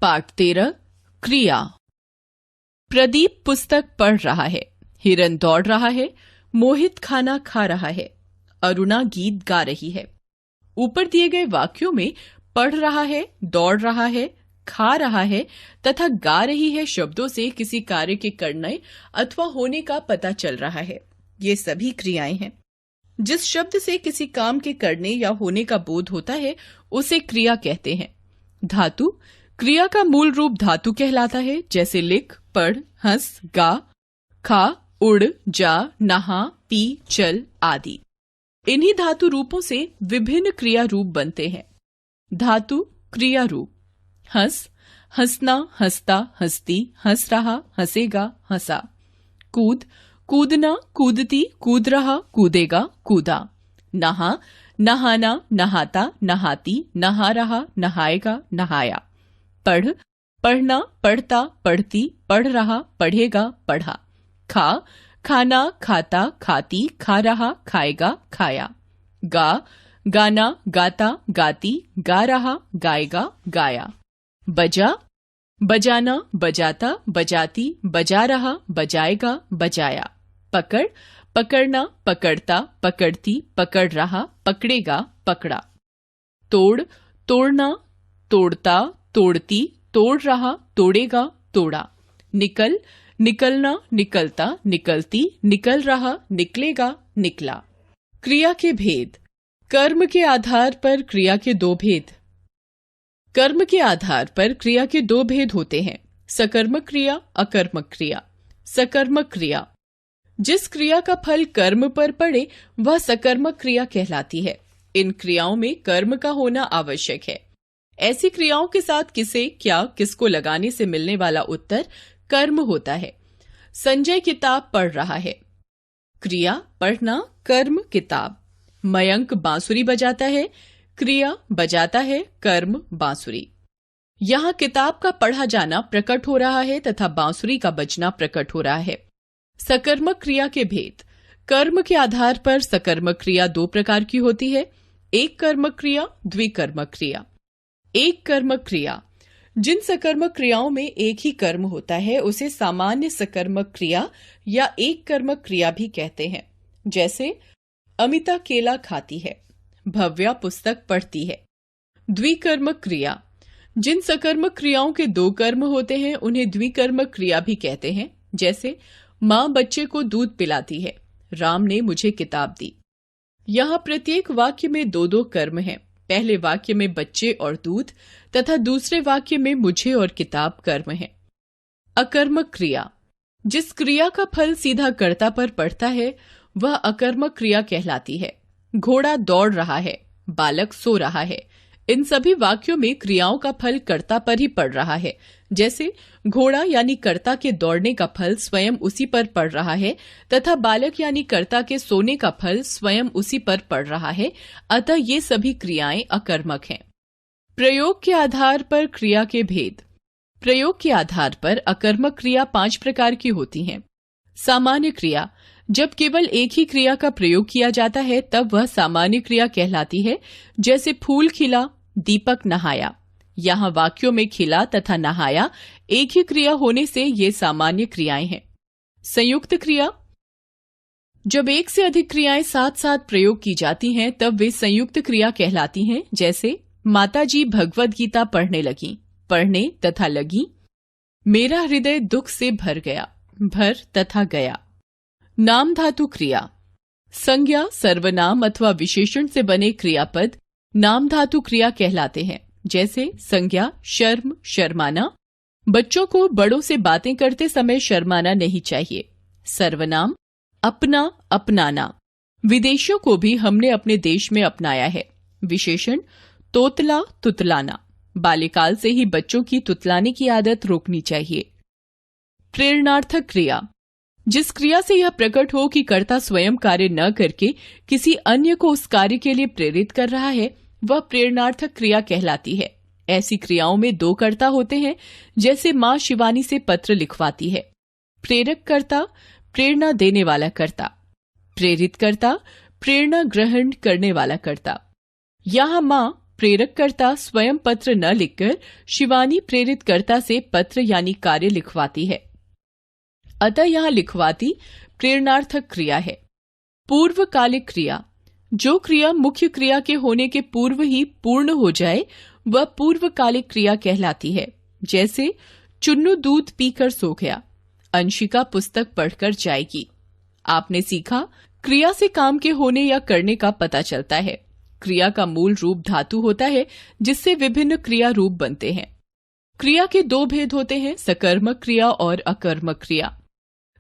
पाठ 13 क्रिया। प्रदीप पुस्तक पढ़ रहा है, हिरन दौड़ रहा है, मोहित खाना खा रहा है, अरुणा गीत गा रही है। ऊपर दिए गए वाक्यों में पढ़ रहा है, दौड़ रहा है, खा रहा है तथा गा रही है शब्दों से किसी कार्य के करने अथवा होने का पता चल रहा है। ये सभी क्रियाएं हैं। जिस शब्द से किसी काम के करने या होने का बोध होता है उसे क्रिया कहते हैं। धातु क्रिया का मूल रूप धातु कहलाता है, जैसे लिख, पढ़, हंस, गा, खा, उड़, जा, नहा, पी, चल आदि। इन्हीं धातु रूपों से विभिन्न क्रिया रूप बनते हैं। धातु क्रिया रूप: हंस, हंसना, हंसता, हंसती, हंस रहा, हंसेगा, हंसा। कूद, कूदना, कूदती, कूद रहा, कूदेगा, कूदा। नहा, नहाना, नहाता, नहाती, नहा रहा, नहाएगा, नहाया। पढ़, पढ़ना, पढ़ता, पढ़ती, पढ़ रहा, पढ़ेगा, पढ़ा। खा, खाना, खाता, खाती, खा रहा, खाएगा, खाया। गा, गाना, गाता, गाती, गा रहा, गाएगा, गाया। बजा, बजाना, बजाता, बजाती, बजा रहा, बजाएगा, बजाया। पकड़, पकड़ना, पकड़ता, पकड़ती, पकड़ रहा, पकड़ेगा, पकड़ा। तोड़, तोड़ना, तोड़ता, तोड़ती, तोड़ रहा, तोड़ेगा, तोड़ा। निकल, निकलना, निकलता, निकलती, निकल रहा, निकलेगा, निकला। क्रिया के भेद: कर्म के आधार पर क्रिया के दो भेद। कर्म के आधार पर क्रिया के दो भेद होते हैं: सकर्मक क्रिया, अकर्मक क्रिया। सकर्मक क्रिया: जिस क्रिया का फल कर्म पर पड़े वह सकर्मक क्रिया कहलाती है। इन क्रियाओं में कर्म का होना आवश्यक है। ऐसी क्रियाओं के साथ किसे, क्या, किसको लगाने से मिलने वाला उत्तर कर्म होता है। संजय किताब पढ़ रहा है। क्रिया पढ़ना, कर्म किताब। मयंक बांसुरी बजाता है। क्रिया बजाता है, कर्म बांसुरी। यहाँ किताब का पढ़ा जाना प्रकट हो रहा है तथा बांसुरी का बजना प्रकट हो रहा है। सकर्मक क्रिया के भेद: कर्म के आधार पर सकर्मक क्रिया दो प्रकार की होती है: एक कर्मक क्रिया, द्विकर्मक क्रिया। एक कर्मक क्रिया: जिन सकर्मक क्रियाओं में एक ही कर्म होता है उसे सामान्य सकर्मक क्रिया या एक कर्मक क्रिया भी कहते हैं। जैसे अमिता केला खाती है, भव्या पुस्तक पढ़ती है। द्विकर्मक क्रिया: जिन सकर्मक क्रियाओं के दो कर्म होते हैं उन्हें द्विकर्मक क्रिया भी कहते हैं। जैसे माँ बच्चे को दूध पिलाती है, राम ने मुझे किताब दी। यहाँ प्रत्येक वाक्य में दो दो कर्म हैं। पहले वाक्य में बच्चे और दूध तथा दूसरे वाक्य में मुझे और किताब कर्म है। अकर्मक क्रिया: जिस क्रिया का फल सीधा कर्ता पर पड़ता है वह अकर्मक क्रिया कहलाती है। घोड़ा दौड़ रहा है, बालक सो रहा है। इन सभी वाक्यों में क्रियाओं का फल कर्ता पर ही पड़ रहा है। जैसे घोड़ा यानी कर्ता के दौड़ने का फल स्वयं उसी पर पड़ रहा है तथा बालक यानी कर्ता के सोने का फल स्वयं उसी पर पड़ रहा है। अतः ये सभी क्रियाएं अकर्मक हैं। प्रयोग के आधार पर क्रिया के भेद: प्रयोग के आधार पर अकर्मक क्रिया 5 प्रकार की होती हैं। सामान्य क्रिया: जब केवल एक ही क्रिया का प्रयोग किया जाता है तब वह सामान्य क्रिया कहलाती है। जैसे फूल खिला, दीपक नहाया। यहाँ वाक्यों में खिला तथा नहाया एक ही क्रिया होने से ये सामान्य क्रियाएं हैं। संयुक्त क्रिया: जब एक से अधिक क्रियाएं साथ साथ प्रयोग की जाती हैं तब वे संयुक्त क्रिया कहलाती हैं। जैसे माताजी भगवद गीता पढ़ने लगी, पढ़ने तथा लगी। मेरा हृदय दुख से भर गया, भर तथा गया। नाम धातु क्रिया: संज्ञा, सर्वनाम अथवा विशेषण से बने क्रियापद नाम धातु क्रिया कहलाते हैं। जैसे संज्ञा शर्म, शर्माना। बच्चों को बड़ों से बातें करते समय शर्माना नहीं चाहिए। सर्वनाम अपना, अपनाना। विदेशियों को भी हमने अपने देश में अपनाया है। विशेषण तोतला, तुतलाना। बाल्यकाल से ही बच्चों की तुतलाने की आदत रोकनी चाहिए। प्रेरणार्थक क्रिया: जिस क्रिया से यह प्रकट हो कि कर्ता स्वयं कार्य न करके किसी अन्य को उस कार्य के लिए प्रेरित कर रहा है वह प्रेरणार्थक क्रिया कहलाती है। ऐसी क्रियाओं में दो कर्ता होते हैं। जैसे माँ शिवानी से पत्र लिखवाती है। प्रेरक कर्ता, प्रेरणा देने वाला कर्ता। प्रेरित कर्ता, प्रेरणा ग्रहण करने वाला कर्ता। यहाँ माँ प्रेरककर्ता स्वयं पत्र न लिखकर शिवानी प्रेरितकर्ता से पत्र यानी कार्य लिखवाती है। अतः यहाँ लिखवाती प्रेरणार्थक क्रिया है। पूर्वकालिक क्रिया, जो क्रिया मुख्य क्रिया के होने के पूर्व ही पूर्ण हो जाए वह पूर्वकालिक क्रिया कहलाती है। जैसे चुन्नू दूध पीकर सो गया, अंशिका पुस्तक पढ़कर जाएगी। आपने सीखा, क्रिया से काम के होने या करने का पता चलता है। क्रिया का मूल रूप धातु होता है जिससे विभिन्न क्रिया रूप बनते हैं। क्रिया के दो भेद होते हैं, सकर्मक क्रिया और अकर्मक क्रिया।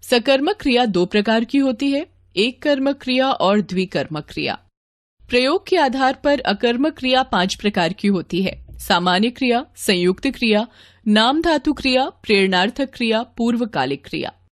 सकर्मक क्रिया दो प्रकार की होती है, एक कर्मक क्रिया और द्विकर्मक क्रिया। प्रयोग के आधार पर अकर्मक क्रिया 5 प्रकार की होती है: सामान्य क्रिया, संयुक्त क्रिया, नाम धातु क्रिया, प्रेरणार्थक क्रिया, पूर्वकालिक क्रिया।